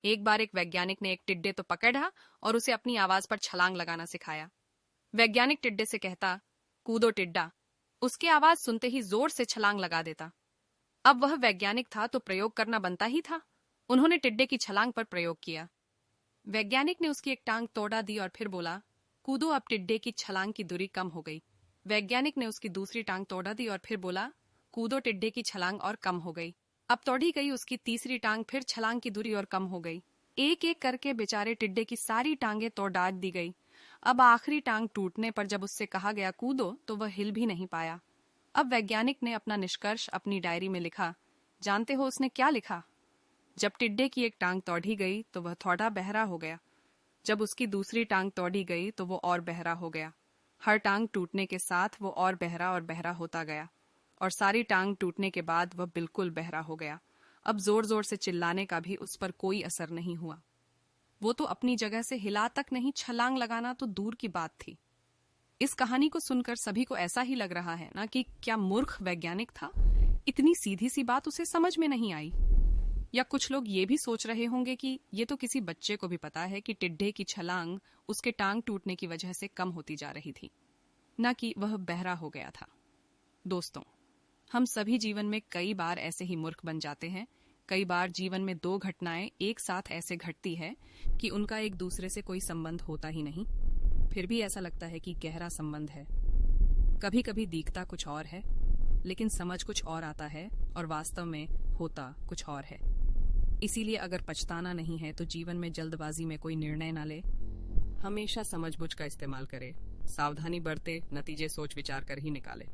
एक बार एक वैज्ञानिक ने एक टिड्डे तो पकड़ा और उसे अपनी आवाज पर छलांग लगाना सिखाया। वैज्ञानिक टिड्डे से कहता, कूदो टिड्डा। उसकी आवाज सुनते ही जोर से छलांग लगा देता। अब वह वैज्ञानिक था तो प्रयोग करना बनता ही था। उन्होंने टिड्डे की छलांग पर प्रयोग किया। वैज्ञानिक ने उसकी एक टांग तोड़ा दी और फिर बोला, कूदो। अब टिड्डे की छलांग की दूरी कम हो गई। वैज्ञानिक ने उसकी दूसरी टांग तोड़ा दी और फिर बोला, कूदो। टिड्डे की छलांग और कम हो गई। अब तोड़ी गई उसकी तीसरी टांग, फिर छलांग की दूरी और कम हो गई। एक एक करके बेचारे टिड्डे की सारी टांगें तोड़ डाल दी गई। अब आखिरी टांग टूटने पर जब उससे कहा गया कूदो तो वह हिल भी नहीं पाया। अब वैज्ञानिक ने अपना निष्कर्ष अपनी डायरी में लिखा। जानते हो उसने क्या लिखा? जब टिड्डे की एक टांग तोड़ी गई तो वह थोड़ा बहरा हो गया। जब उसकी दूसरी टांग तोड़ी गई तो वो और बहरा हो गया। हर टांग टूटने के साथ वो और बहरा होता गया और सारी टांग टूटने के बाद वह बिल्कुल बहरा हो गया। अब जोर जोर से चिल्लाने का भी उस पर कोई असर नहीं हुआ। वो तो अपनी जगह से हिला तक नहीं, छलांग लगाना तो दूर की बात थी। इस कहानी को सुनकर सभी को ऐसा ही लग रहा है ना कि क्या मूर्ख वैज्ञानिक था, इतनी सीधी सी बात उसे समझ में नहीं आई। या कुछ लोग ये भी सोच रहे होंगे कि ये तो किसी बच्चे को भी पता है कि टिड्डे की छलांग उसके टांग टूटने की वजह से कम होती जा रही थी, न कि वह बहरा हो गया था। दोस्तों, हम सभी जीवन में कई बार ऐसे ही मूर्ख बन जाते हैं। कई बार जीवन में दो घटनाएं एक साथ ऐसे घटती है कि उनका एक दूसरे से कोई संबंध होता ही नहीं, फिर भी ऐसा लगता है कि गहरा संबंध है। कभी कभी दिखता कुछ और है लेकिन समझ कुछ और आता है और वास्तव में होता कुछ और है। इसीलिए अगर पछताना नहीं है तो जीवन में जल्दबाजी में कोई निर्णय ना ले। हमेशा समझबूझ का इस्तेमाल करे, सावधानी बरते, नतीजे सोच विचार कर ही निकाले।